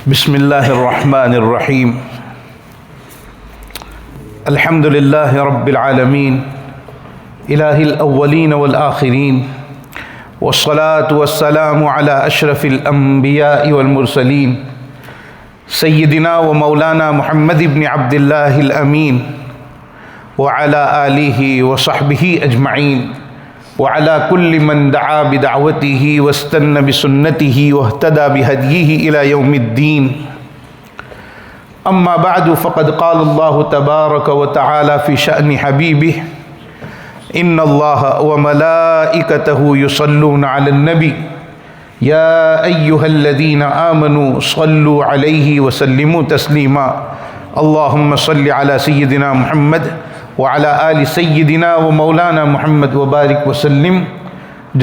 بسم اللہ الرحمن الرحیم الحمد للہ رب العالمین الہ الاولین والآخرین والصلاة والسلام علی اشرف الانبیاء والمرسلین سیدنا و مولانا محمد بن عبد اللہ الامین وعلی آلہ وصحبہ اجمعین وعلى كل من دعا بدعوته واستنى بسنته واهتدى بهديه إلى يوم الدين. أما بعد فقد قال الله تبارك وتعالى في شأن حبيبه إن الله وملائكته يصلون على النبي يا أيها الذين آمنوا صلوا عليه وسلموا تسليما. اللهم صل على سيدنا محمد وعلى آل سيدنا ومولانا محمد وبارك وسلم.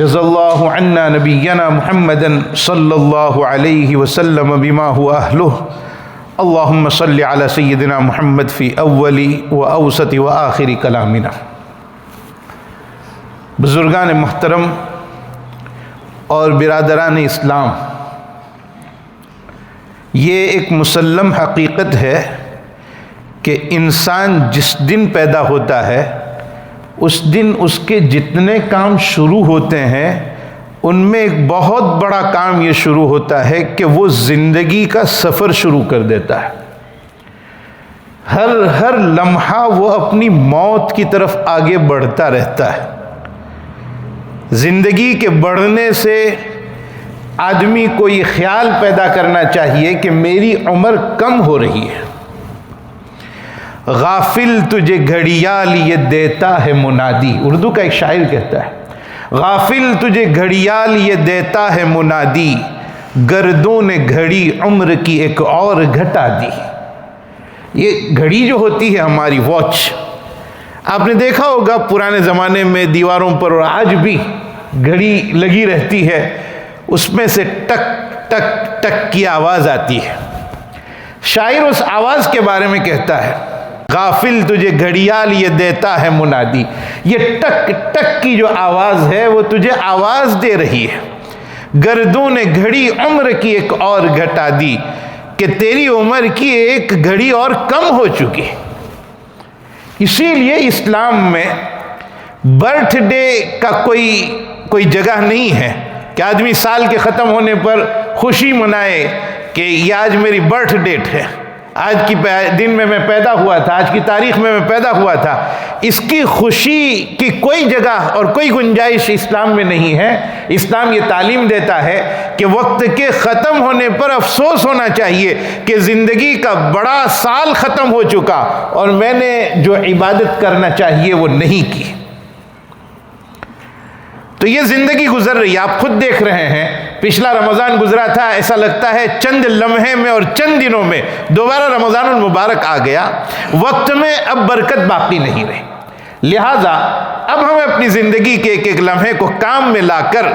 جزا الله عنا نبينا محمدا صلى الله عليه وسلم بما هو أهله. اللهم صل على سيدنا محمد في أول وأوسط وآخر كلامنا. بزرگان محترم اور برادران اسلام، یہ ایک مسلم حقیقت ہے کہ انسان جس دن پیدا ہوتا ہے اس دن اس کے جتنے کام شروع ہوتے ہیں ان میں ایک بہت بڑا کام یہ شروع ہوتا ہے کہ وہ زندگی کا سفر شروع کر دیتا ہے. ہر لمحہ وہ اپنی موت کی طرف آگے بڑھتا رہتا ہے. زندگی کے بڑھنے سے آدمی کو یہ خیال پیدا کرنا چاہیے کہ میری عمر کم ہو رہی ہے. غافل تجھے گھڑیال یہ دیتا ہے منادی. اردو کا ایک شاعر کہتا ہے غافل تجھے گھڑیال یہ دیتا ہے منادی، گردوں نے گھڑی عمر کی ایک اور گھٹا دی. یہ گھڑی جو ہوتی ہے ہماری واچ، آپ نے دیکھا ہوگا پرانے زمانے میں دیواروں پر اور آج بھی گھڑی لگی رہتی ہے، اس میں سے ٹک ٹک ٹک کی آواز آتی ہے. شاعر اس آواز کے بارے میں کہتا ہے غافل تجھے گھڑیال یہ دیتا ہے منادی. یہ ٹک ٹک کی جو آواز ہے وہ تجھے آواز دے رہی ہے. گردوں نے گھڑی عمر کی ایک اور گھٹا دی، کہ تیری عمر کی ایک گھڑی اور کم ہو چکی. اسی لیے اسلام میں برتھ ڈے کا کوئی جگہ نہیں ہے کہ آدمی سال کے ختم ہونے پر خوشی منائے کہ یہ آج میری برتھ ڈیٹ ہے، آج کی دن میں پیدا ہوا تھا، آج کی تاریخ میں پیدا ہوا تھا. اس کی خوشی کی کوئی جگہ اور کوئی گنجائش اسلام میں نہیں ہے. اسلام یہ تعلیم دیتا ہے کہ وقت کے ختم ہونے پر افسوس ہونا چاہیے کہ زندگی کا بڑا سال ختم ہو چکا اور میں نے جو عبادت کرنا چاہیے وہ نہیں کی. تو یہ زندگی گزر رہی ہے، آپ خود دیکھ رہے ہیں. پچھلا رمضان گزرا تھا، ایسا لگتا ہے چند لمحے میں اور چند دنوں میں دوبارہ رمضان المبارک آ گیا. وقت میں اب برکت باقی نہیں رہی. لہٰذا اب ہمیں اپنی زندگی کے ایک ایک لمحے کو کام میں لا کر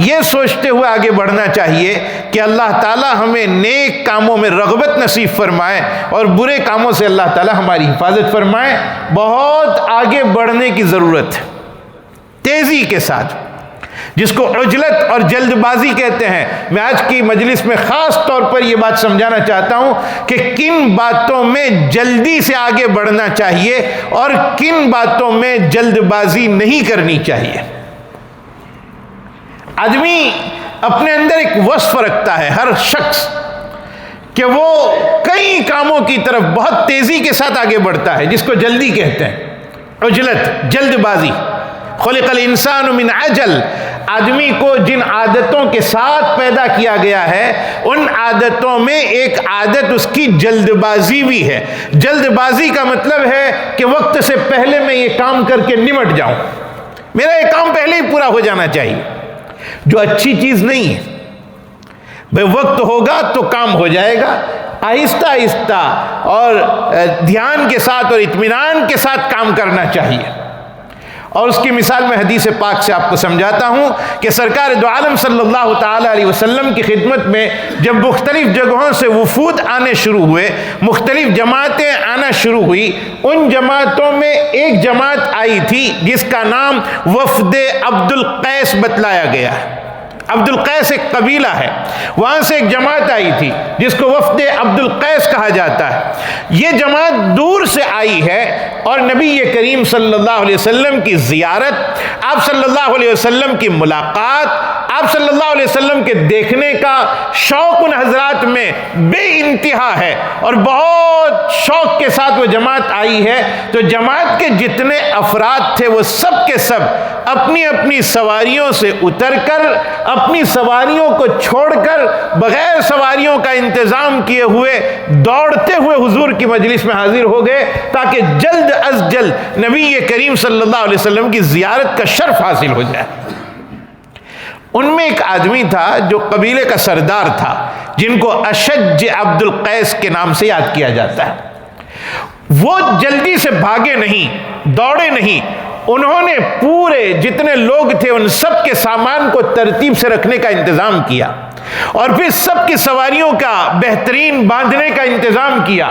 یہ سوچتے ہوئے آگے بڑھنا چاہیے کہ اللہ تعالیٰ ہمیں نیک کاموں میں رغبت نصیب فرمائے اور برے کاموں سے اللہ تعالیٰ ہماری حفاظت فرمائے. بہت آگے بڑھنے کی ضرورت ہے، تیزی کے ساتھ، جس کو عجلت اور جلد بازی کہتے ہیں. میں آج کی مجلس میں خاص طور پر یہ بات سمجھانا چاہتا ہوں کہ کن باتوں میں جلدی سے آگے بڑھنا چاہیے اور کن باتوں میں جلد بازی نہیں کرنی چاہیے. آدمی اپنے اندر ایک وصف رکھتا ہے ہر شخص کہ وہ کئی کاموں کی طرف بہت تیزی کے ساتھ آگے بڑھتا ہے، جس کو جلدی کہتے ہیں، عجلت، جلد بازی. خلق الانسان من عجل. آدمی کو جن عادتوں کے ساتھ پیدا کیا گیا ہے ان عادتوں میں ایک عادت اس کی جلد بازی بھی ہے. جلد بازی کا مطلب ہے کہ وقت سے پہلے میں یہ کام کر کے نمٹ جاؤں، میرا یہ کام پہلے ہی پورا ہو جانا چاہیے، جو اچھی چیز نہیں ہے. بھئی وقت ہوگا تو کام ہو جائے گا، آہستہ آہستہ اور دھیان کے ساتھ اور اطمینان کے ساتھ کام کرنا چاہیے. اور اس کی مثال میں حدیث پاک سے آپ کو سمجھاتا ہوں کہ سرکار دو عالم صلی اللہ تعالی علیہ وسلم کی خدمت میں جب مختلف جگہوں سے وفود آنے شروع ہوئے، مختلف جماعتیں آنا شروع ہوئی، ان جماعتوں میں ایک جماعت آئی تھی جس کا نام وفد عبد القیس بتلایا گیا. عبد القیس ایک قبیلہ ہے، وہاں سے ایک جماعت آئی تھی جس کو وفد عبد القیس کہا جاتا ہے۔ یہ جماعت دور سے آئی ہے اور نبی کریم صلی اللہ علیہ وسلم کی زیارت، آپ صلی اللہ علیہ وسلم کی ملاقات، آپ صلی اللہ علیہ وسلم کے دیکھنے کا شوق ان حضرات میں بے انتہا ہے، اور بہت شوق کے ساتھ وہ جماعت آئی ہے۔ تو جماعت کے جتنے افراد تھے وہ سب کے سب اپنی اپنی سواریوں سے اتر کر، اپنی سواریوں کو چھوڑ کر، بغیر سواریوں کا انتظام کیے ہوئے دوڑتے ہوئے حضور کی مجلس میں حاضر ہو گئے تاکہ جلد از جلد نبی کریم صلی اللہ علیہ وسلم کی زیارت کا شرف حاصل ہو جائے۔ ان میں ایک آدمی تھا جو قبیلے کا سردار تھا، جن کو اشج عبد القیس کے نام سے یاد کیا جاتا ہے۔ وہ جلدی سے بھاگے نہیں، دوڑے نہیں، انہوں نے پورے جتنے لوگ تھے ان سب کے سامان کو ترتیب سے رکھنے کا انتظام کیا، اور پھر سب کی سواریوں کا بہترین باندھنے کا انتظام کیا،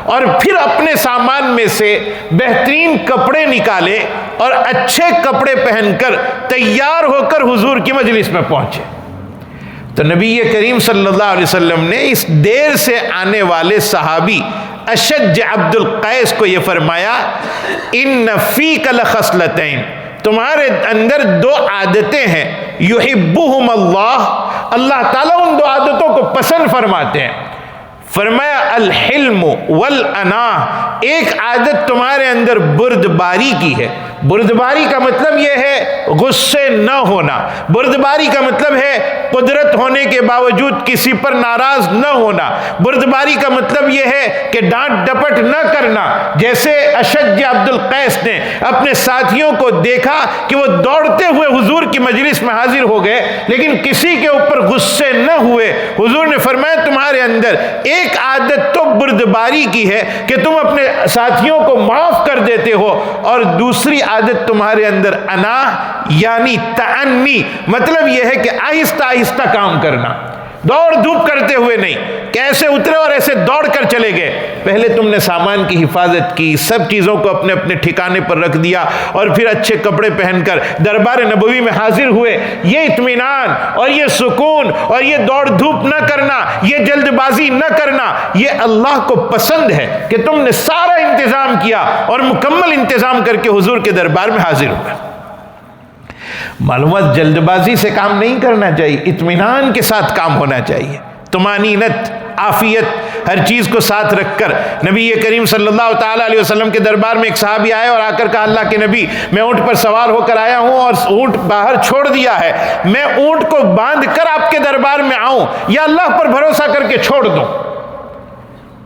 اور پھر اپنے سامان میں سے بہترین کپڑے نکالے اور اچھے کپڑے پہن کر تیار ہو کر حضور کی مجلس میں پہنچے۔ تو نبی کریم صلی اللہ علیہ وسلم نے اس دیر سے آنے والے صحابی اشج عبد القیس کو یہ فرمایا، ان فیک لخصلتین، تمہارے اندر دو عادتیں ہیں، یحبہم اللہ، اللہ تعالیٰ ان دو عادتوں کو پسند فرماتے ہیں۔ فرمایا الحلم والانا، ایک عادت تمہارے اندر بردباری کی ہے۔ بردباری کا مطلب یہ ہے غصے نہ ہونا، بردباری کا مطلب ہے قدرت ہونے کے باوجود کسی پر ناراض نہ ہونا، بردباری کا مطلب یہ ہے کہ ڈانٹ ڈپٹ نہ کرنا۔ جیسے اشج عبد القیس نے اپنے ساتھیوں کو دیکھا کہ وہ دوڑتے ہوئے حضور کی مجلس میں حاضر ہو گئے لیکن کسی کے اوپر غصے نہ ہوئے، حضور نے فرمایا تمہارے اندر ایک عادت تو بردباری کی ہے کہ تم اپنے ساتھیوں کو معاف کر دیتے ہو، اور دوسری عادت تمہارے اندر انا یعنی تعنی، مطلب یہ ہے کہ آہستہ آہستہ کام کرنا، دوڑ دھوپ کرتے ہوئے نہیں، کیسے اترے اور ایسے دوڑ کر چلے گئے۔ پہلے تم نے سامان کی حفاظت کی، سب چیزوں کو اپنے اپنے ٹھکانے پر رکھ دیا، اور پھر اچھے کپڑے پہن کر دربار نبوی میں حاضر ہوئے۔ یہ اطمینان اور یہ سکون اور یہ دوڑ دھوپ نہ کرنا، یہ جلد بازی نہ کرنا، یہ اللہ کو پسند ہے کہ تم نے سارا انتظام کیا اور مکمل انتظام کر کے حضور کے دربار میں حاضر ہوئے۔ معلومات جلد بازی سے کام نہیں کرنا چاہیے، اطمینان کے ساتھ کام ہونا چاہیے، طمانینت، عافیت، ہر چیز کو ساتھ رکھ کر۔ نبی کریم صلی اللہ تعالیٰ علیہ وسلم کے دربار میں ایک صحابی آئے اور آ کر کہا اللہ کے نبی میں اونٹ پر سوار ہو کر آیا ہوں اور اونٹ باہر چھوڑ دیا ہے، میں اونٹ کو باندھ کر آپ کے دربار میں آؤں یا اللہ پر بھروسہ کر کے چھوڑ دوں؟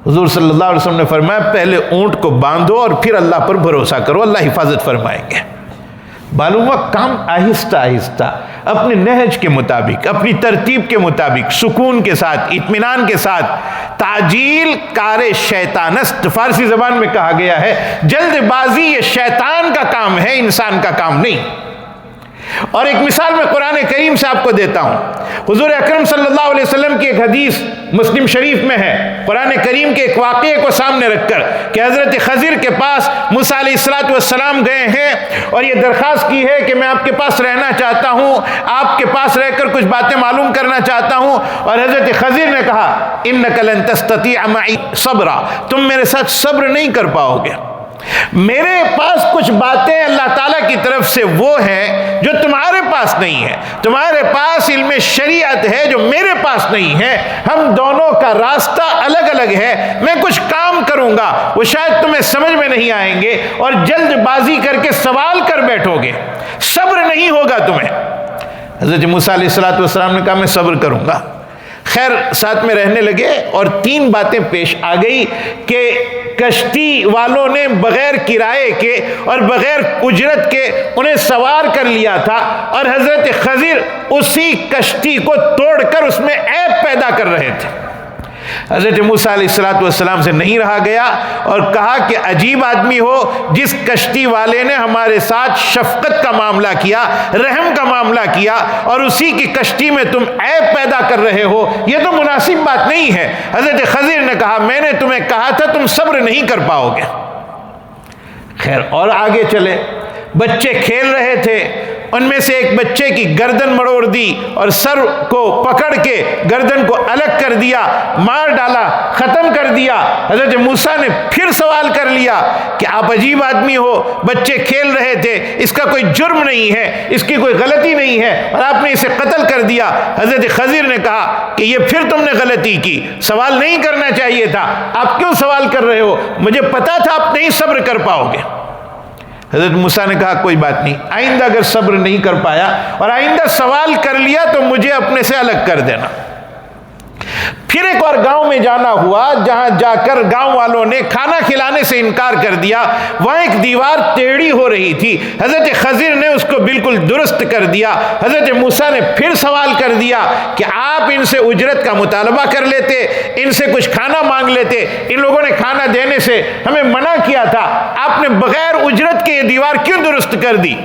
حضور صلی اللہ علیہ وسلم نے فرمایا پہلے اونٹ کو باندھو اور پھر اللہ پر بھروسہ کرو، اللہ حفاظت فرمائیں گے۔ معلوم ہوا کام آہستہ آہستہ اپنے نہج کے مطابق، اپنی ترتیب کے مطابق، سکون کے ساتھ، اطمینان کے ساتھ۔ تعجیل کار شیطان است، فارسی زبان میں کہا گیا ہے جلد بازی یہ شیطان کا کام ہے، انسان کا کام نہیں۔ اور ایک مثال میں قرآن کریم سے آپ کو دیتا ہوں۔ حضور اکرم صلی اللہ علیہ وسلم کی ایک حدیث مسلم شریف میں ہے، قرآن کریم کے ایک واقعے کو سامنے رکھ کر کہ حضرت خضر کے پاس موسیٰ علیہ السلام گئے ہیں اور یہ درخواست کی ہے کہ میں آپ کے پاس رہنا چاہتا ہوں، آپ کے پاس رہ کر کچھ باتیں معلوم کرنا چاہتا ہوں، اور حضرت خضر نے کہا انک لن تستطیع معی صبرا، تم میرے ساتھ صبر نہیں کر پاؤ گے، میرے پاس کچھ باتیں اللہ تعالیٰ کی طرف سے وہ ہیں جو تمہارے پاس نہیں ہے، تمہارے پاس علم شریعت ہے جو میرے پاس نہیں ہے، ہم دونوں کا راستہ الگ الگ ہے، میں کچھ کام کروں گا وہ شاید تمہیں سمجھ میں نہیں آئیں گے اور جلد بازی کر کے سوال کر بیٹھو گے، صبر نہیں ہوگا تمہیں۔ حضرت موسیٰ علیہ السلام نے کہا میں صبر کروں گا۔ خیر ساتھ میں رہنے لگے اور تین باتیں پیش آ گئی کہ کشتی والوں نے بغیر کرائے کے اور بغیر اجرت کے انہیں سوار کر لیا تھا، اور حضرت خضر اسی کشتی کو توڑ کر اس میں عیب پیدا کر رہے تھے۔ حضرت موسیٰ علیہ السلام سے نہیں رہا گیا اور کہا کہ عجیب آدمی ہو، جس کشتی والے نے ہمارے ساتھ شفقت کا معاملہ کیا، رحم کا معاملہ کیا، اور اسی کی کشتی میں تم عیب پیدا کر رہے ہو، یہ تو مناسب بات نہیں ہے۔ حضرت خضر نے کہا میں نے تمہیں کہا تھا تم صبر نہیں کر پاؤ گے۔ خیر اور آگے چلے، بچے کھیل رہے تھے، ان میں سے ایک بچے کی گردن مڑوڑ دی اور سر کو پکڑ کے گردن کو الگ کر دیا، مار ڈالا، ختم کر دیا۔ حضرت موسیٰ نے پھر سوال کر لیا کہ آپ عجیب آدمی ہو، بچے کھیل رہے تھے، اس کا کوئی جرم نہیں ہے، اس کی کوئی غلطی نہیں ہے، اور آپ نے اسے قتل کر دیا۔ حضرت خضر نے کہا کہ یہ پھر تم نے غلطی کی، سوال نہیں کرنا چاہیے تھا، آپ کیوں سوال کر رہے ہو؟ مجھے پتا تھا آپ نہیں صبر کر پاؤ گے۔ حضرت موسیٰ نے کہا کوئی بات نہیں، آئندہ اگر صبر نہیں کر پایا اور آئندہ سوال کر لیا تو مجھے اپنے سے الگ کر دینا۔ پھر ایک اور گاؤں میں جانا ہوا، جہاں جا کر گاؤں والوں نے کھانا کھلانے سے انکار کر دیا۔ وہاں ایک دیوار ٹیڑھی ہو رہی تھی، حضرت خضر نے اس کو بالکل درست کر دیا۔ حضرت موسیٰ نے پھر سوال کر دیا کہ آپ ان سے اجرت کا مطالبہ کر لیتے، ان سے کچھ کھانا مانگ لیتے، ان لوگوں نے کھانا دینے سے ہمیں منع کیا تھا، آپ نے بغیر اجرت کے یہ دیوار کیوں درست کر دی؟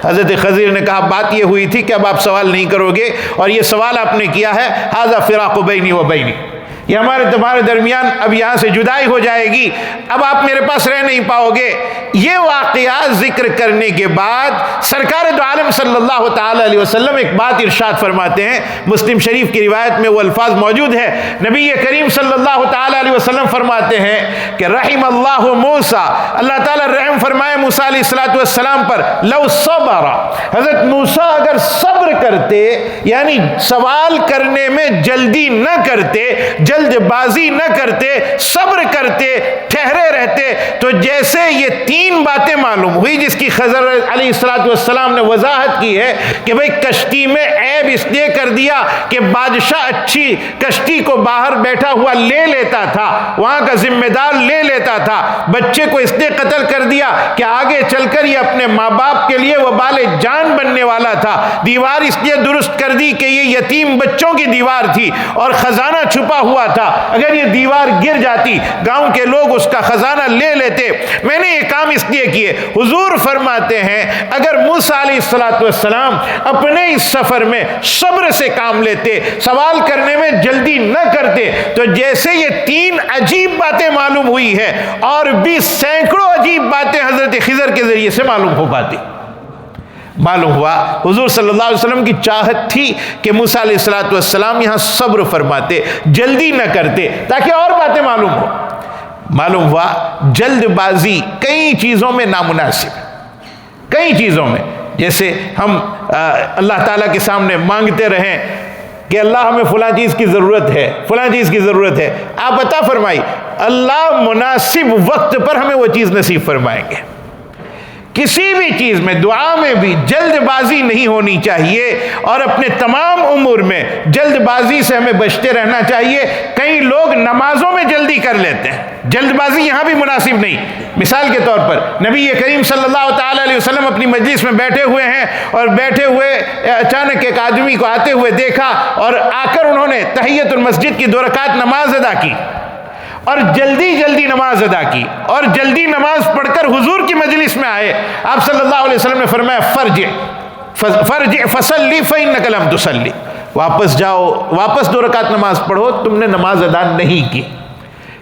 حضرت خضر نے کہا بات یہ ہوئی تھی کہ اب آپ سوال نہیں کرو گے، اور یہ سوال آپ نے کیا ہے، ھذا فراق بینی و بینک، یہ ہمارے تمہارے درمیان اب یہاں سے جدائی ہو جائے گی، اب آپ میرے پاس رہ نہیں پاؤ گے۔ یہ واقعات ذکر کرنے کے بعد سرکار دو عالم صلی اللہ تعالی علیہ وسلم ایک بات ارشاد فرماتے ہیں، مسلم شریف کی روایت میں وہ الفاظ موجود ہے، نبی کریم صلی اللہ تعالی علیہ وسلم فرماتے ہیں کہ رحم اللہ موسیٰ، اللہ تعالیٰ رحم فرمائے موسیٰ علیہ السلام پر، لو صبر، حضرت موسیٰ اگر صبر کرتے، یعنی سوال کرنے میں جلدی نہ کرتے، جلد بازی نہ کرتے، صبر کرتے، ٹھہرے رہتے، تو جیسے یہ تین باتیں معلوم ہوئی جس کی خضر علیہ السلام نے وضاحت کی ہے کہ بھئی کشتی میں عیب اس لیے کر دیا کہ بادشاہ اچھی کشتی کو باہر بیٹھا ہوا لے لیتا تھا، وہاں کا ذمہ دار لے لیتا تھا، بچے کو اس لیے قتل کر دیا کہ آگے چل کر یہ اپنے ماں باپ کے لیے وبال جان بننے والا تھا، دیوار اس لیے درست کر دی کہ یہ یتیم بچوں کی دیوار تھی اور خزانہ چھپا ہوا تھا، اگر یہ دیوار گر جاتی گاؤں کے لوگ اس کا خزانہ لے لیتے، میں نے یہ کام اس لیے کیے۔ حضور فرماتے ہیں اگر موسیٰ علیہ السلام اپنے اس سفر میں صبر سے کام لیتے، سوال کرنے میں جلدی نہ کرتے، تو جیسے یہ تین عجیب باتیں معلوم ہوئی ہے اور بھی سینکڑوں عجیب باتیں حضرت خضر کے ذریعے سے معلوم ہو پاتی۔ معلوم ہوا حضور صلی اللہ علیہ وسلم کی چاہت تھی کہ موسیٰ علیہ السلام یہاں صبر فرماتے، جلدی نہ کرتے تاکہ اور باتیں معلوم ہو۔ معلوم ہوا جلد بازی کئی چیزوں میں نامناسب، کئی چیزوں میں، جیسے ہم اللہ تعالیٰ کے سامنے مانگتے رہیں کہ اللہ ہمیں فلاں چیز کی ضرورت ہے، فلاں چیز کی ضرورت ہے، آپ عطا فرمائی، اللہ مناسب وقت پر ہمیں وہ چیز نصیب فرمائیں گے۔ کسی بھی چیز میں، دعا میں بھی جلد بازی نہیں ہونی چاہیے، اور اپنے تمام امور میں جلد بازی سے ہمیں بچتے رہنا چاہیے۔ کئی لوگ نمازوں میں جلدی کر لیتے ہیں، جلد بازی یہاں بھی مناسب نہیں۔ مثال کے طور پر نبی کریم صلی اللہ تعالی علیہ وسلم اپنی مجلس میں بیٹھے ہوئے ہیں، اور بیٹھے ہوئے اچانک ایک آدمی کو آتے ہوئے دیکھا، اور آ کر انہوں نے تحیت المسجد کی 2 رکعت نماز ادا کی، اور جلدی جلدی نماز ادا کی، اور جلدی نماز پڑھ کر حضور کی مجلس میں آئے۔ آپ صلی اللہ علیہ وسلم نے فرمایا فرجع فصلی فإنک لم تصلی، واپس جاؤ، واپس 2 رکعت نماز پڑھو، تم نے نماز ادا نہیں کی۔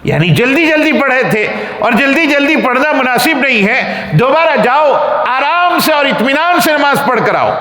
یعنی جلدی جلدی پڑھے تھے، اور جلدی جلدی پڑھنا مناسب نہیں ہے، دوبارہ جاؤ، آرام سے اور اطمینان سے نماز پڑھ کر آؤ۔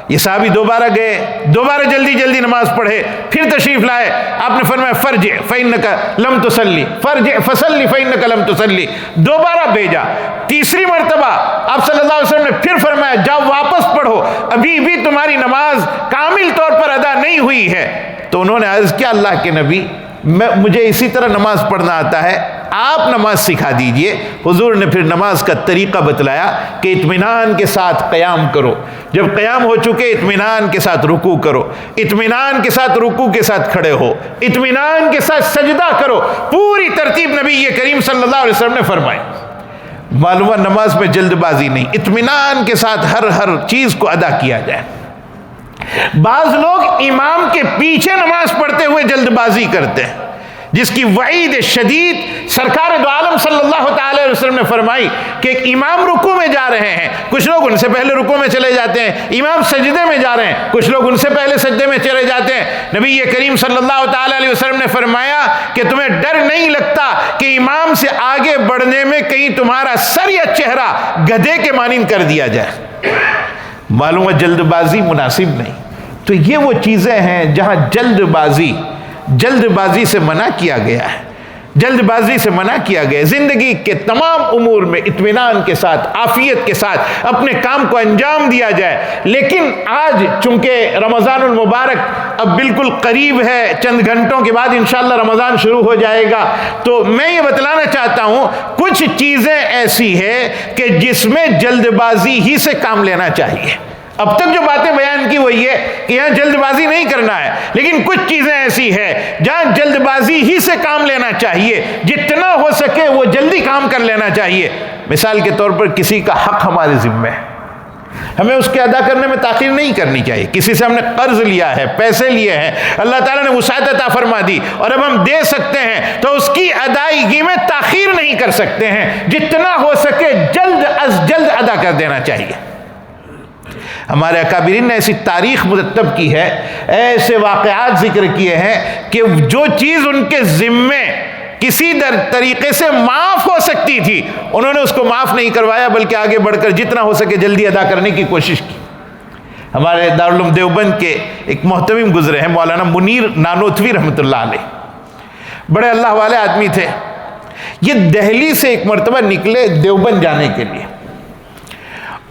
یہ صحابی دوبارہ گئے، دوبارہ جلدی جلدی نماز پڑھے، پھر تشریف لائے، آپ نے فرمایا فرجع فإنک لم تصلی، فرجع فصلی فإنک لم تصلی، دوبارہ بھیجا۔ تیسری مرتبہ آپ صلی اللہ علیہ وسلم نے پھر فرمایا جاؤ واپس پڑھو، ابھی بھی تمہاری نماز کامل طور پر ادا نہیں ہوئی ہے۔ تو انہوں نے عرض کیا اللہ کے نبی، مجھے اسی طرح نماز پڑھنا آتا ہے، آپ نماز سکھا دیجئے۔ حضور نے پھر نماز کا طریقہ بتلایا کہ اطمینان کے ساتھ قیام کرو، جب قیام ہو چکے اطمینان کے ساتھ رکوع کرو، اطمینان کے ساتھ رکوع کے ساتھ کھڑے ہو، اطمینان کے ساتھ سجدہ کرو، پوری ترتیب نبی کریم صلی اللہ علیہ وسلم نے فرمائی۔ معلوم نماز میں جلد بازی نہیں، اطمینان کے ساتھ ہر چیز کو ادا کیا جائے۔ بعض لوگ امام کے پیچھے نماز پڑھتے ہوئے جلد بازی کرتے ہیں، جس کی وعید شدید سرکار دو عالم صلی اللہ تعالی علیہ وسلم نے فرمائی کہ ایک امام رکوع میں جا رہے ہیں، کچھ لوگ ان سے پہلے رکوع میں چلے جاتے ہیں، امام سجدے میں جا رہے ہیں، کچھ لوگ ان سے پہلے سجدے میں چلے جاتے ہیں۔ نبی کریم صلی اللہ تعالی علیہ وسلم نے فرمایا کہ تمہیں ڈر نہیں لگتا کہ امام سے آگے بڑھنے میں کہیں تمہارا سر یا چہرہ گدھے کے مانند کر دیا جائے۔ معلوم ہے جلد بازی مناسب نہیں. تو یہ وہ چیزیں ہیں جہاں جلد بازی سے منع کیا گیا ہے. جلد بازی سے منع کیا گیا. زندگی کے تمام امور میں اطمینان کے ساتھ، عافیت کے ساتھ اپنے کام کو انجام دیا جائے. لیکن آج چونکہ رمضان المبارک اب بالکل قریب ہے، چند گھنٹوں کے بعد انشاءاللہ رمضان شروع ہو جائے گا، تو میں یہ بتلانا چاہتا ہوں کچھ چیزیں ایسی ہیں کہ جس میں جلد بازی ہی سے کام لینا چاہیے. اب تک جو باتیں بیان کی وہ یہ کہ یہاں جلد بازی نہیں کرنا ہے، لیکن کچھ چیزیں ایسی ہیں جہاں جلد بازی ہی سے کام لینا چاہیے. جتنا ہو سکے وہ جلدی کام کر لینا چاہیے. مثال کے طور پر کسی کا حق ہمارے ذمہ ہے، ہمیں اس کے ادا کرنے میں تاخیر نہیں کرنی چاہیے. کسی سے ہم نے قرض لیا ہے، پیسے لیے ہیں، اللہ تعالیٰ نے وسعت عطا فرما دی اور اب ہم دے سکتے ہیں، تو اس کی ادائیگی میں تاخیر نہیں کر سکتے ہیں. جتنا ہو سکے جلد از جلد ادا کر دینا چاہیے. ہمارے اکابرین نے ایسی تاریخ مرتب کی ہے، ایسے واقعات ذکر کیے ہیں کہ جو چیز ان کے ذمے کسی طریقے سے معاف ہو سکتی تھی انہوں نے اس کو معاف نہیں کروایا، بلکہ آگے بڑھ کر جتنا ہو سکے جلدی ادا کرنے کی کوشش کی. ہمارے دارالعلوم دیوبند کے ایک محتمم گزرے ہیں مولانا منیر نانوتوی رحمۃ اللہ علیہ، بڑے اللہ والے آدمی تھے. یہ دہلی سے ایک مرتبہ نکلے دیوبند جانے کے لیے،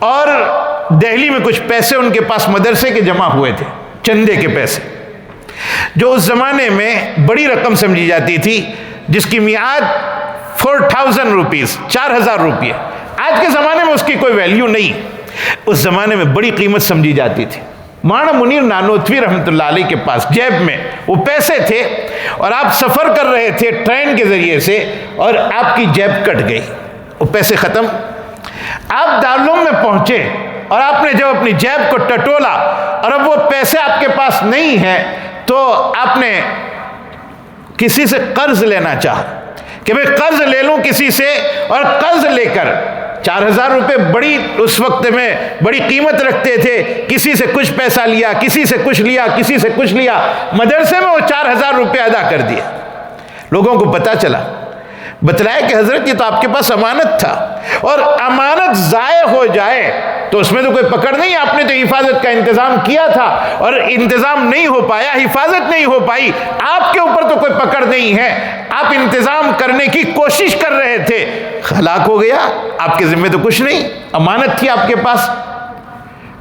اور دہلی میں کچھ پیسے ان کے پاس مدرسے کے جمع ہوئے تھے، چندے کے پیسے، جو اس زمانے میں بڑی رقم سمجھی جاتی تھی، جس کی میعاد 4000 روپیز، 4000 روپیے. آج کے زمانے میں اس کی کوئی ویلیو نہیں، اس زمانے میں بڑی قیمت سمجھی جاتی تھی. مولانا منیر نانوتوی رحمۃ اللہ علیہ کے پاس جیب میں وہ پیسے تھے، اور آپ سفر کر رہے تھے ٹرین کے ذریعے سے، اور آپ کی جیب کٹ گئی، وہ پیسے ختم. آپ دارالعلوم میں پہنچے اور آپ نے جب اپنی جیب کو ٹٹولا اور اب وہ پیسے آپ کے پاس نہیں ہیں، تو آپ نے کسی سے قرض لینا چاہا کہ میں قرض لے لوں کسی سے، اور قرض لے کر 4000 روپے بڑی اس وقت میں بڑی قیمت رکھتے تھے. کسی سے کچھ پیسہ لیا، کسی سے کچھ لیا، کسی سے کچھ لیا، مدرسے میں وہ 4000 روپے ادا کر دیے. لوگوں کو پتہ چلا، بتلایا کہ حضرت یہ تو آپ کے پاس امانت تھا، اور امانت ضائع ہو جائے تو اس میں تو کوئی پکڑ نہیں، آپ نے تو حفاظت کا انتظام کیا تھا اور انتظام نہیں ہو پایا، حفاظت نہیں ہو پائی، آپ کے اوپر تو کوئی پکڑ نہیں ہے، آپ انتظام کرنے کی کوشش کر رہے تھے، ہلاک ہو گیا، آپ کے ذمہ تو کچھ نہیں، امانت تھی آپ کے پاس.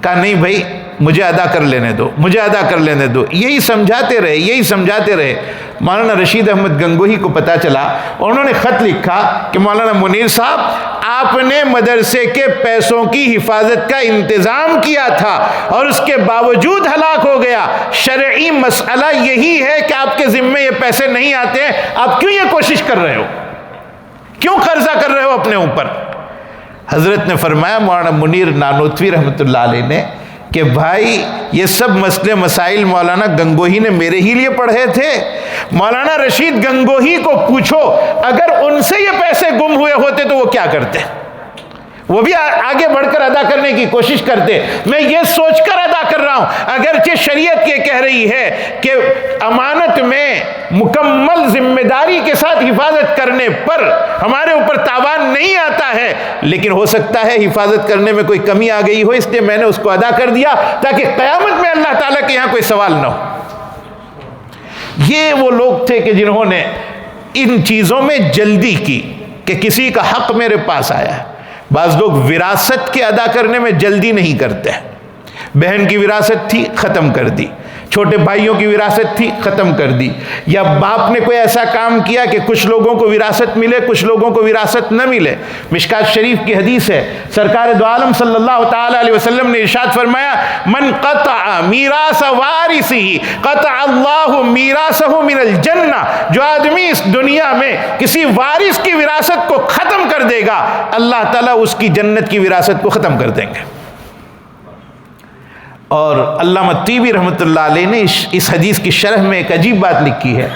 کہا نہیں بھائی مجھے ادا کر لینے دو، مجھے ادا کر لینے دو. یہی سمجھاتے رہے. مولانا رشید احمد گنگوہی کو پتا چلا، اور انہوں نے خط لکھا کہ مولانا منیر صاحب آپ نے مدرسے کے پیسوں کی حفاظت کا انتظام کیا تھا اور اس کے باوجود ہلاک ہو گیا. شرعی مسئلہ یہی ہے کہ آپ کے ذمے یہ پیسے نہیں آتے ہیں، آپ کیوں یہ کوشش کر رہے ہو، کیوں قرضہ کر رہے ہو اپنے اوپر. حضرت نے فرمایا مولانا منیر نانوتوی رحمۃ اللہ علیہ نے کہ بھائی یہ سب مسئلے مسائل مولانا گنگوہی نے میرے ہی لیے پڑھے تھے. مولانا رشید گنگوہی کو پوچھو اگر ان سے یہ پیسے گم ہوئے ہوتے تو وہ کیا کرتے، وہ بھی آگے بڑھ کر ادا کرنے کی کوشش کرتے. میں یہ سوچ کر ادا کر رہا ہوں، اگرچہ شریعت یہ کہہ رہی ہے کہ امانت میں مکمل ذمہ داری کے ساتھ حفاظت کرنے پر ہمارے اوپر تاوان نہیں آتا ہے، لیکن ہو سکتا ہے حفاظت کرنے میں کوئی کمی آ گئی ہو، اس لیے میں نے اس کو ادا کر دیا تاکہ قیامت میں اللہ تعالیٰ کے یہاں کوئی سوال نہ ہو. یہ وہ لوگ تھے کہ جنہوں نے ان چیزوں میں جلدی کی کہ کسی کا حق میرے پاس آیا ہے. بعض لوگ وراثت کے ادا کرنے میں جلدی نہیں کرتے. بہن کی وراثت تھی ختم کر دی، چھوٹے بھائیوں کی وراثت تھی ختم کر دی، یا باپ نے کوئی ایسا کام کیا کہ کچھ لوگوں کو وراثت ملے کچھ لوگوں کو وراثت نہ ملے. مشکات شریف کی حدیث ہے، سرکار دو عالم صلی اللہ تعالی علیہ وسلم نے ارشاد فرمایا من قطع میراث وارثہ قطع اللہ میراثہ من الجنہ. جو آدمی اس دنیا میں کسی وارث کی وراثت کو ختم کر دے گا اللہ تعالیٰ اس کی جنت کی وراثت کو ختم کر دیں گے. اور علامہ طیبی رحمۃ اللہ علیہ نے اس حدیث کی شرح میں ایک عجیب بات لکھی ہے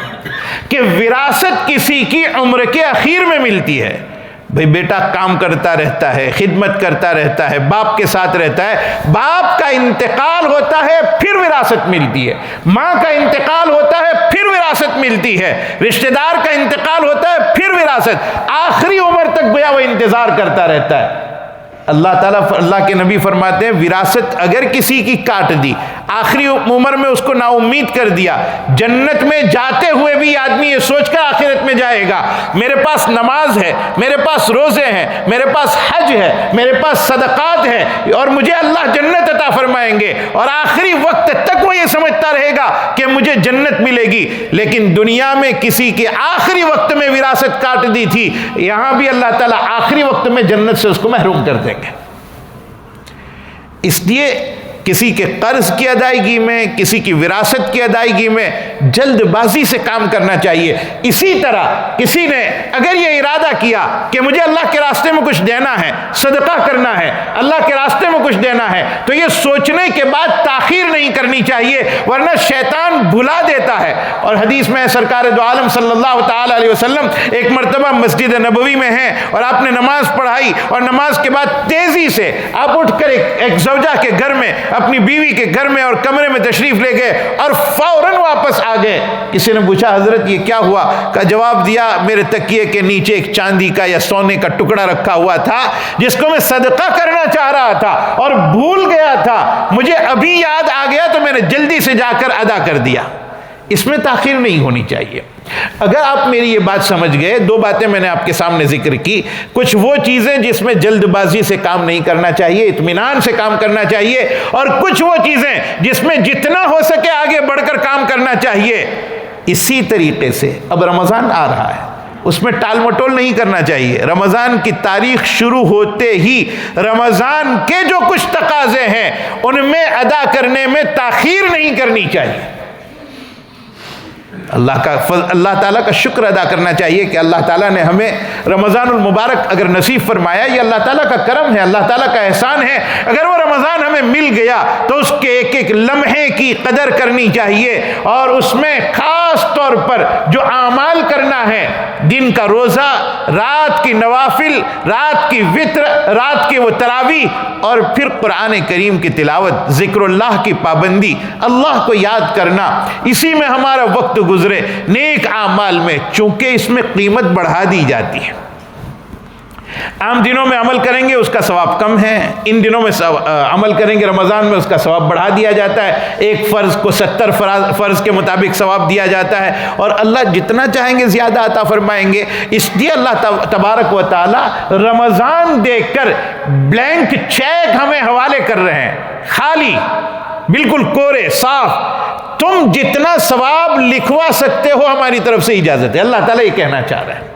کہ وراثت کسی کی عمر کے اخیر میں ملتی ہے. بھئی بیٹا کام کرتا رہتا ہے، خدمت کرتا رہتا ہے، باپ کے ساتھ رہتا ہے، باپ کا انتقال ہوتا ہے پھر وراثت ملتی ہے، ماں کا انتقال ہوتا ہے پھر وراثت ملتی ہے، رشتہ دار کا انتقال ہوتا ہے پھر وراثت، آخری عمر تک گویا وہ انتظار کرتا رہتا ہے. اللہ تعالیٰ اللہ کے نبی فرماتے ہیں وراثت اگر کسی کی کاٹ دی، آخری عمر میں اس کو نا امید کر دیا، جنت میں جاتے ہوئے بھی آدمی یہ سوچ کر آخرت میں جائے گا میرے پاس نماز ہے، میرے پاس روزے ہیں، میرے پاس حج ہے، میرے پاس صدقات ہے اور مجھے اللہ جنت عطا فرمائیں گے، اور آخری وقت تک وہ یہ سمجھتا رہے گا کہ مجھے جنت ملے گی، لیکن دنیا میں کسی کے آخری وقت میں وراثت کاٹ دی تھی، یہاں بھی اللہ تعالیٰ آخری وقت میں جنت سے اس کو محروم کر دیں گے۔ اس لیے کسی کے قرض کی ادائیگی میں، کسی کی وراثت کی ادائیگی میں جلد بازی سے کام کرنا چاہیے۔ اسی طرح کسی نے اگر یہ ارادہ کیا کہ مجھے اللہ کے راستے میں کچھ دینا ہے، صدقہ کرنا ہے، اللہ کے راستے میں کچھ دینا ہے، تو یہ سوچنے کے بعد تاخیر نہیں کرنی چاہیے، ورنہ شیطان بھلا دیتا ہے۔ اور حدیث میں سرکار دو عالم صلی اللہ تعالی علیہ وسلم ایک مرتبہ مسجد نبوی میں ہیں اور آپ نے نماز پڑھائی، اور نماز کے بعد تیزی سے آپ اٹھ کر ایک زوجہ کے گھر میں، اپنی بیوی کے گھر میں اور کمرے میں تشریف لے گئے اور فوراً واپس آ گئے۔ کسی نے پوچھا حضرت یہ کیا ہوا؟ کا جواب دیا میرے تکیے کے نیچے ایک چاندی کا یا سونے کا ٹکڑا رکھا ہوا تھا جس کو میں صدقہ کرنا چاہ رہا تھا اور بھول گیا تھا، مجھے ابھی یاد آ گیا تو میں نے جلدی سے جا کر ادا کر دیا۔ اس میں تاخیر نہیں ہونی چاہیے۔ اگر آپ میری یہ بات سمجھ گئے، دو باتیں میں نے آپ کے سامنے ذکر کی، کچھ وہ چیزیں جس میں جلد بازی سے کام نہیں کرنا چاہیے، اطمینان سے کام کرنا چاہیے، اور کچھ وہ چیزیں جس میں جتنا ہو سکے آگے بڑھ کر کام کرنا چاہیے۔ اسی طریقے سے اب رمضان آ رہا ہے، اس میں ٹال مٹول نہیں کرنا چاہیے۔ رمضان کی تاریخ شروع ہوتے ہی رمضان کے جو کچھ تقاضے ہیں ان میں ادا کرنے میں تاخیر نہیں کرنی چاہیے۔ اللہ تعالیٰ کا شکر ادا کرنا چاہیے کہ اللہ تعالیٰ نے ہمیں رمضان المبارک اگر نصیب فرمایا، یہ اللہ تعالیٰ کا کرم ہے، اللہ تعالیٰ کا احسان ہے۔ اگر وہ رمضان ہمیں مل گیا تو اس کے ایک ایک لمحے کی قدر کرنی چاہیے، اور اس میں خاص طور پر جو اعمال کرنا ہے، دن کا روزہ، رات کی نوافل، رات کی وتر، رات کی وہ تراویح، اور پھر قرآن کریم کی تلاوت، ذکر اللہ کی پابندی، اللہ کو یاد کرنا، اسی میں ہمارا وقت گزرے۔ نیک اعمال میں چونکہ اس میں قیمت بڑھا دی جاتی ہے، عام دنوں میں عمل کریں گے اس کا ثواب کم ہے، ان دنوں میں عمل کریں گے رمضان میں اس کا ثواب بڑھا دیا جاتا ہے، ایک فرض کو 70 فرض کے مطابق ثواب دیا جاتا ہے، اور اللہ جتنا چاہیں گے زیادہ عطا فرمائیں گے۔ اس لیے اللہ تبارک و تعالی رمضان دیکھ کر بلینک چیک ہمیں حوالے کر رہے ہیں، خالی، بالکل کورے صاف، تم جتنا ثواب لکھوا سکتے ہو ہماری طرف سے اجازت ہے۔ اللہ تعالیٰ یہ کہنا چاہ رہا ہے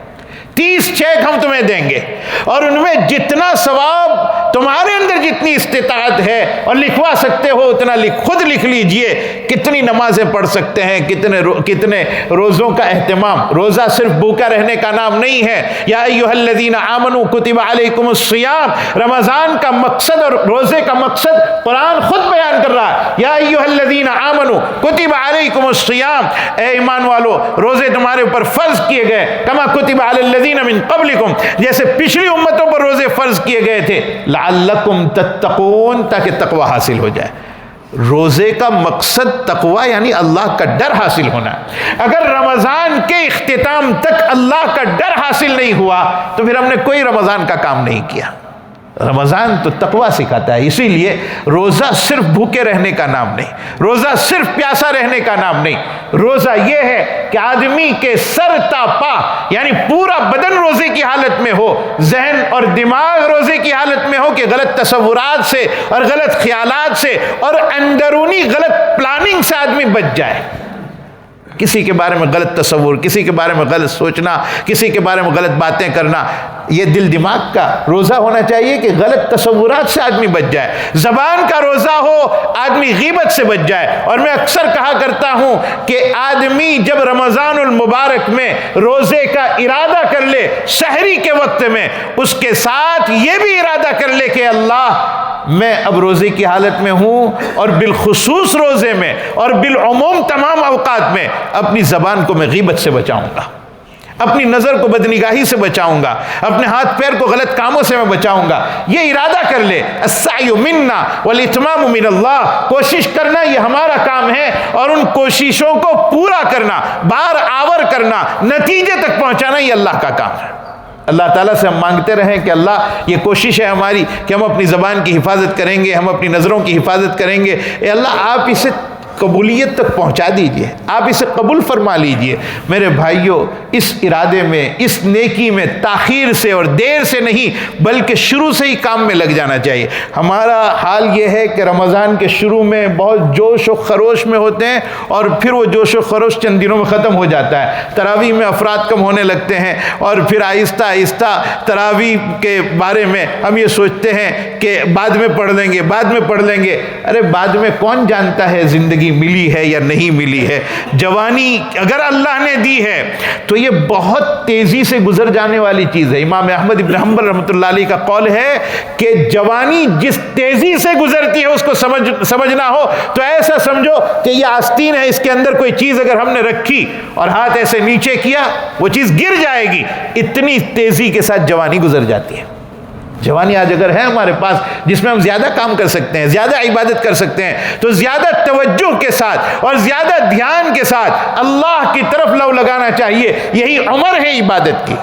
30 چیک ہم تمہیں دیں گے، اور ان میں جتنا ثواب تمہارے اندر جتنی استطاعت ہے اور لکھوا سکتے ہو اتنا خود لکھ لیجئے۔ کتنی نمازیں پڑھ سکتے ہیں، کتنے روزوں کا اہتمام۔ روزہ صرف بھوکا رہنے کا نام نہیں ہے۔ یا ایھا الذین آمنوا کتب علیکم الصیام، رمضان کا مقصد اور روزے کا مقصد قرآن خود بیان کر رہا ہے۔ یا ایھا الذین آمنوا کتب علیکم الصیام، اے ایمان والو روزے تمہارے اوپر فرض کیے گئے، کما کتب علی الذین من قبلکم، جیسے پچھلی امتوں پر روزے فرض کیے گئے تھے، لعلکم تتقون، تاکہ تقوی حاصل ہو جائے۔ روزے کا مقصد تقوی یعنی اللہ کا ڈر حاصل ہونا۔ اگر رمضان کے اختتام تک اللہ کا ڈر حاصل نہیں ہوا تو پھر ہم نے کوئی رمضان کا کام نہیں کیا۔ رمضان تو تقوی سکھاتا ہے، اسی لیے روزہ صرف بھوکے رہنے کا نام نہیں، روزہ صرف پیاسا رہنے کا نام نہیں۔ روزہ یہ ہے کہ آدمی کے سر تا پا یعنی پورا بدن روزے کی حالت میں ہو، ذہن اور دماغ روزے کی حالت میں ہو کہ غلط تصورات سے اور غلط خیالات سے اور اندرونی غلط پلاننگ سے آدمی بچ جائے۔ کسی کے بارے میں غلط تصور، کسی کے بارے میں غلط سوچنا، کسی کے بارے میں غلط باتیں کرنا، یہ دل دماغ کا روزہ ہونا چاہیے کہ غلط تصورات سے آدمی بچ جائے۔ زبان کا روزہ ہو، آدمی غیبت سے بچ جائے۔ اور میں اکثر کہا کرتا ہوں کہ آدمی جب رمضان المبارک میں روزے کا ارادہ کر لے، سحری کے وقت میں، اس کے ساتھ یہ بھی ارادہ کر لے کہ اللہ میں اب روزے کی حالت میں ہوں، اور بالخصوص روزے میں اور بالعموم تمام اوقات میں اپنی زبان کو میں غیبت سے بچاؤں گا، اپنی نظر کو بدنگاہی سے بچاؤں گا، اپنے ہاتھ پیر کو غلط کاموں سے میں بچاؤں گا۔ یہ ارادہ کر لے، السعی منا والاتمام من اللہ، کوشش کرنا یہ ہمارا کام ہے، اور ان کوششوں کو پورا کرنا، بار آور کرنا، نتیجے تک پہنچانا یہ اللہ کا کام ہے۔ اللہ تعالیٰ سے ہم مانگتے رہیں کہ اللہ یہ کوشش ہے ہماری کہ ہم اپنی زبان کی حفاظت کریں گے، ہم اپنی نظروں کی حفاظت کریں گے۔ اے اللہ آپ اسے قبولیت تک پہنچا دیجئے، آپ اسے قبول فرما لیجئے۔ میرے بھائیوں، اس ارادے میں، اس نیکی میں تاخیر سے اور دیر سے نہیں بلکہ شروع سے ہی کام میں لگ جانا چاہیے۔ ہمارا حال یہ ہے کہ رمضان کے شروع میں بہت جوش و خروش میں ہوتے ہیں اور پھر وہ جوش و خروش چند دنوں میں ختم ہو جاتا ہے۔ تراویح میں افراد کم ہونے لگتے ہیں اور پھر آہستہ آہستہ تراویح کے بارے میں ہم یہ سوچتے ہیں کہ بعد میں پڑھ لیں گے، بعد میں پڑھ لیں گے۔ ارے بعد میں کون جانتا ہے زندگی ملی ہے یا نہیں ملی ہے؟ جوانی اگر اللہ نے دی ہے تو یہ بہت تیزی سے گزر جانے والی چیز ہے۔ امام احمد بن حنبل رحمۃ اللہ علیہ کا قول ہے کہ جوانی جس تیزی سے گزرتی ہے اس کو سمجھنا ہو تو ایسا سمجھو کہ یہ آستین ہے، اس کے اندر کوئی چیز اگر ہم نے رکھی اور ہاتھ ایسے نیچے کیا وہ چیز گر جائے گی، اتنی تیزی کے ساتھ جوانی گزر جاتی ہے۔ جوانی آج اگر ہے ہمارے پاس جس میں ہم زیادہ کام کر سکتے ہیں، زیادہ عبادت کر سکتے ہیں، تو زیادہ توجہ کے ساتھ اور زیادہ دھیان کے ساتھ اللہ کی طرف لو لگانا چاہیے۔ یہی عمر ہے عبادت کی۔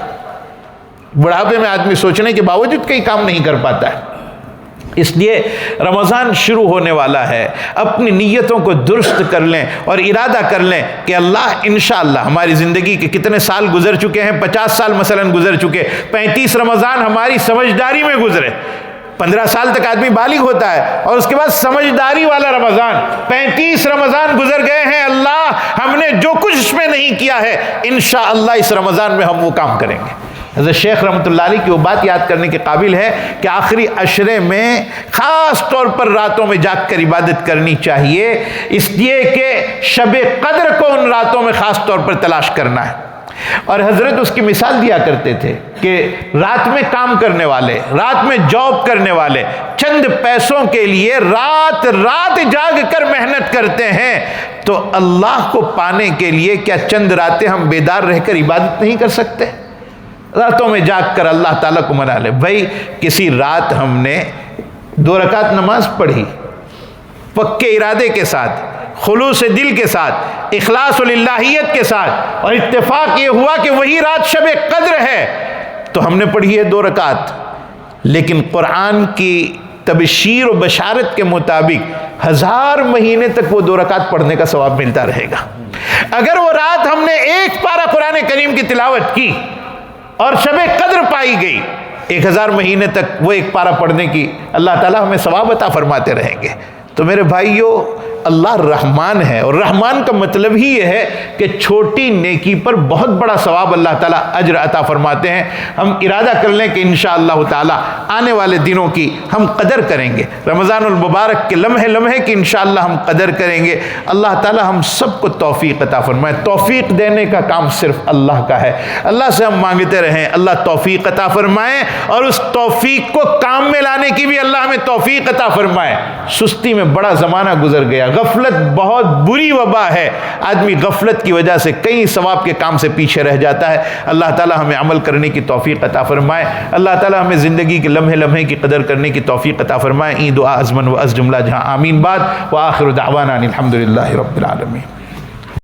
بڑھاپے میں آدمی سوچنے کے باوجود کئی کام نہیں کر پاتا ہے۔ اس لیے رمضان شروع ہونے والا ہے، اپنی نیتوں کو درست کر لیں اور ارادہ کر لیں کہ اللہ انشاءاللہ ہماری زندگی کے کتنے سال گزر چکے ہیں، 50 سال مثلا گزر چکے، 35 رمضان ہماری سمجھداری میں گزرے۔ 15 سال تک آدمی بالغ ہوتا ہے اور اس کے بعد سمجھداری والا رمضان، 35 رمضان گزر گئے ہیں، اللہ ہم نے جو کچھ اس میں نہیں کیا ہے انشاءاللہ اس رمضان میں ہم وہ کام کریں گے۔ حضرت شیخ رحمۃ اللہ علیہ کی وہ بات یاد کرنے کے قابل ہے کہ آخری عشرے میں خاص طور پر راتوں میں جاگ کر عبادت کرنی چاہیے، اس لیے کہ شب قدر کو ان راتوں میں خاص طور پر تلاش کرنا ہے۔ اور حضرت اس کی مثال دیا کرتے تھے کہ رات میں کام کرنے والے، رات میں جاب کرنے والے چند پیسوں کے لیے رات رات جاگ کر محنت کرتے ہیں، تو اللہ کو پانے کے لیے کیا چند راتیں ہم بیدار رہ کر عبادت نہیں کر سکتے؟ راتوں میں جاگ کر اللہ تعالیٰ کو منا لے۔ بھائی کسی رات ہم نے 2 رکعت نماز پڑھی پکے ارادے کے ساتھ، خلوص دل کے ساتھ، اخلاص الہیت کے ساتھ، اور اتفاق یہ ہوا کہ وہی رات شب قدر ہے، تو ہم نے پڑھی ہے 2 رکعت، لیکن قرآن کی تبشیر و بشارت کے مطابق 1000 مہینے تک وہ 2 رکعت پڑھنے کا ثواب ملتا رہے گا۔ اگر وہ رات ہم نے 1 پارہ قرآن کریم کی تلاوت کی اور شب قدر پائی گئی، 1000 مہینے تک وہ 1 پارہ پڑھنے کی اللہ تعالیٰ ہمیں ثواب عطا فرماتے رہیں گے۔ تو میرے بھائیوں، اللہ رحمان ہے، اور رحمان کا مطلب ہی یہ ہے کہ چھوٹی نیکی پر بہت بڑا ثواب اللہ تعالیٰ اجر عطا فرماتے ہیں۔ ہم ارادہ کر لیں کہ انشاءاللہ تعالیٰ آنے والے دنوں کی ہم قدر کریں گے، رمضان المبارک کے لمحے لمحے کی انشاءاللہ ہم قدر کریں گے۔ اللہ تعالیٰ ہم سب کو توفیق عطا فرمائے۔ توفیق دینے کا کام صرف اللہ کا ہے، اللہ سے ہم مانگتے رہیں اللہ توفیق عطا فرمائے، اور اس توفیق کو کام میں لانے کی بھی اللہ ہمیں توفیق عطا فرمائے۔ سستی میں بڑا زمانہ گزر گیا، غفلت بہت بری وبا ہے، آدمی غفلت کی وجہ سے کئی ثواب کے کام سے پیچھے رہ جاتا ہے۔ اللہ تعالیٰ ہمیں عمل کرنے کی توفیق عطا فرمائے، اللہ تعالیٰ ہمیں زندگی کے لمحے لمحے کی قدر کرنے کی توفیق عطا فرمائے۔ این دعا ازمن و از جملہ جہاں آمین بعد، وآخر دعوانا الحمدللہ رب العالمین۔